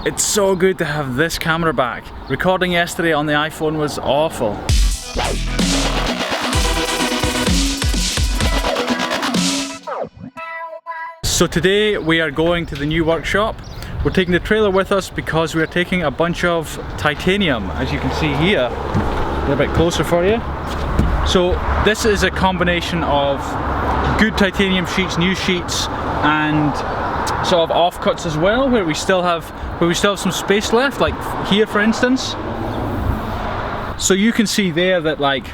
It's so good to have this camera back. Recording yesterday on the iPhone was awful. So today we are going to the new workshop. We're taking the trailer with us because we are taking a bunch of titanium, as you can see here. A little bit closer for you. So this is a combination of good titanium sheets, new sheets, and sort of offcuts as well, where we still have some space left, like here for instance. So you can see there that, like,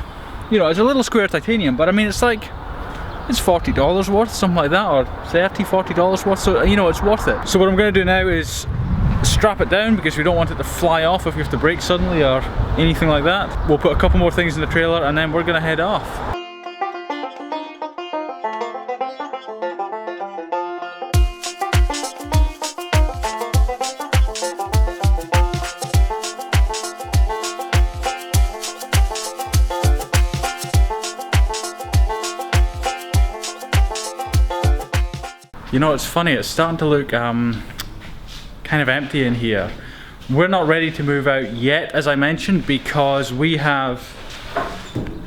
you know, it's a little square titanium, but I mean it's like, it's $40 worth, something like that, or $30, $40 worth, so you know, it's worth it. So what I'm going to do now is strap it down because we don't want it to fly off if we have to brake suddenly or anything like that. We'll put a couple more things in the trailer and then we're going to head off. You know, it's funny, it's starting to look kind of empty in here. We're not ready to move out yet, as I mentioned, because we have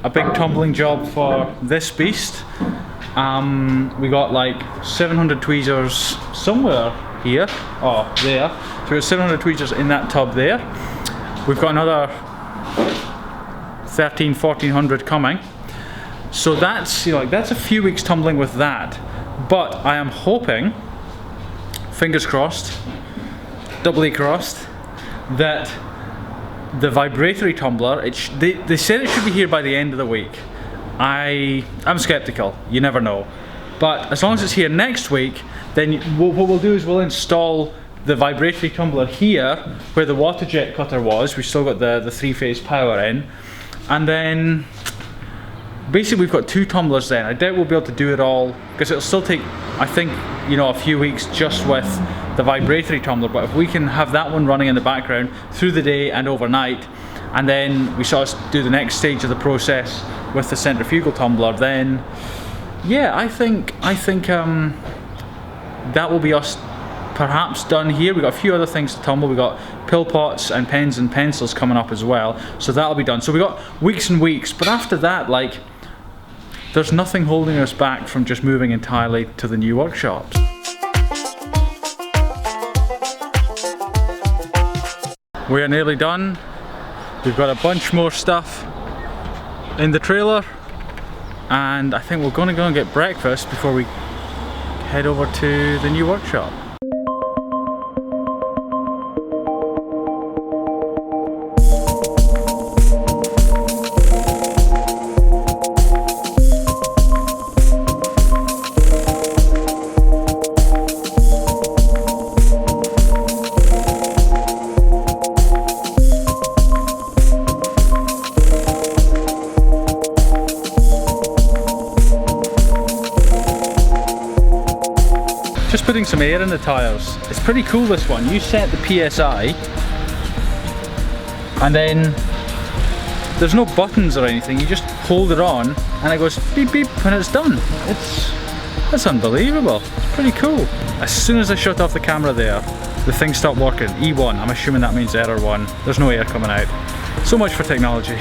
a big tumbling job for this beast. We got like 700 tweezers somewhere here, oh there. So we got 700 tweezers in that tub there. We've got another 1400 coming. So that's, you know, like, that's a few weeks tumbling with that. But I am hoping, fingers crossed, doubly crossed, that the vibratory tumbler, they said it should be here by the end of the week. I'm skeptical, you never know. But as long as it's here next week, then what we'll do is we'll install the vibratory tumbler here, where the water jet cutter was. We've still got the 3-phase power in. And then basically we've got 2 tumblers then. I doubt we'll be able to do it all, because it'll still take, I think, you know, a few weeks just with the vibratory tumbler. But if we can have that one running in the background through the day and overnight, and then we sort of do the next stage of the process with the centrifugal tumbler, then yeah, I think that will be us perhaps done here. We've got a few other things to tumble. We've got pill pots and pens and pencils coming up as well, so that'll be done. So we've got weeks and weeks, but after that, like, there's nothing holding us back from just moving entirely to the new workshops. We are nearly done. We've got a bunch more stuff in the trailer, and I think we're going to go and get breakfast before we head over to the new workshop. Just putting some air in the tyres. It's pretty cool, this one. You set the PSI and then there's no buttons or anything. You just hold it on and it goes beep beep and it's done. That's unbelievable. It's pretty cool. As soon as I shut off the camera there, the thing stopped working. E1, I'm assuming that means error 1. There's no air coming out. So much for technology.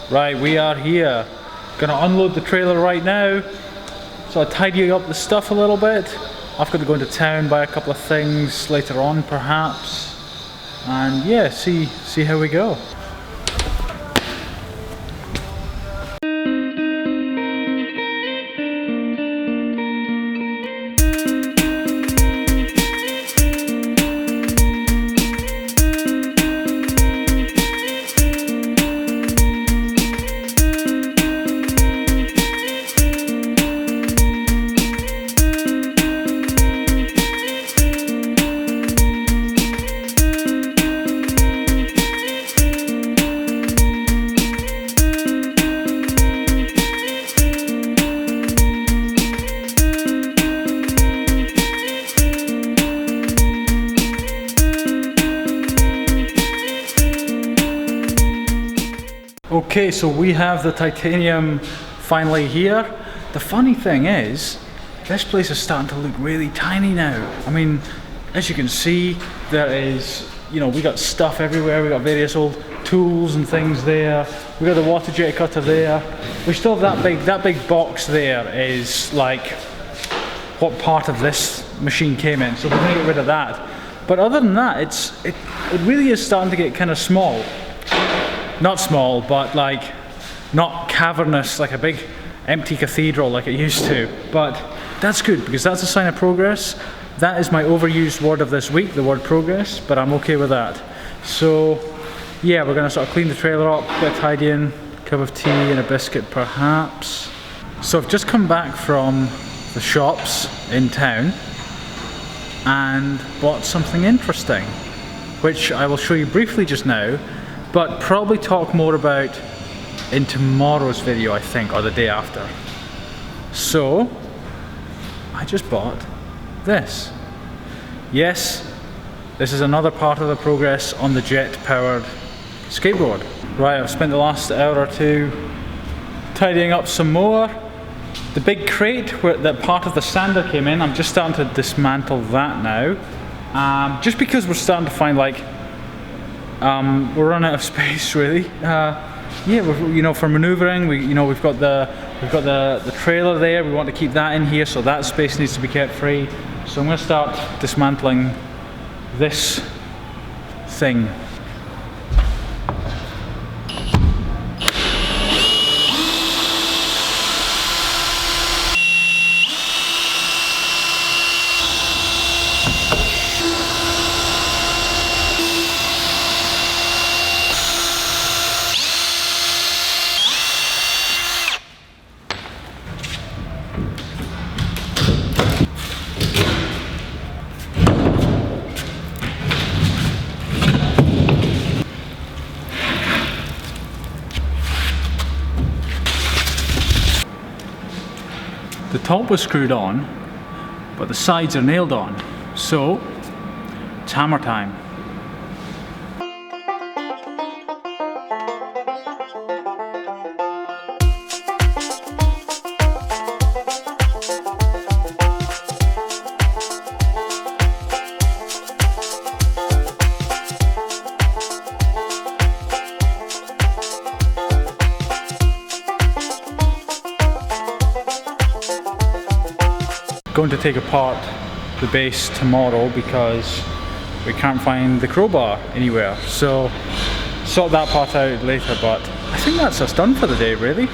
Right, we are here. Gonna unload the trailer right now. So I'll tidy up the stuff a little bit. I've got to go into town, buy a couple of things later on perhaps. And yeah, see how we go. Okay, so we have the titanium finally here. The funny thing is, this place is starting to look really tiny now. I mean, as you can see, there is, you know, we got stuff everywhere. We got various old tools and things there. We got the water jet cutter there. We still have that big box there is like what part of this machine came in, so we're gonna get rid of that. But other than that, it really is starting to get kind of small. Not small, but like not cavernous like a big empty cathedral like it used to. But that's good because that's a sign of progress. That is my overused word of this week, the word progress, but I'm okay with that. So yeah, we're gonna sort of clean the trailer up, get a tidy in, cup of tea and a biscuit perhaps. So I've just come back from the shops in town and bought something interesting, which I will show you briefly just now, but probably talk more about in tomorrow's video, I think, or the day after. So I just bought this. Yes, this is another part of the progress on the jet-powered skateboard. Right, I've spent the last hour or two tidying up some more. The big crate where that part of the sander came in, I'm just starting to dismantle that now. Just because we're starting to find like we're running out of space really. Yeah, you know, for maneuvering, we've got the trailer there. We want to keep that in here, so that space needs to be kept free. So I'm going to start dismantling this thing. The top was screwed on, but the sides are nailed on, so it's hammer time. Going to take apart the base tomorrow because we can't find the crowbar anywhere, so sort that part out later, but I think that's us done for the day really.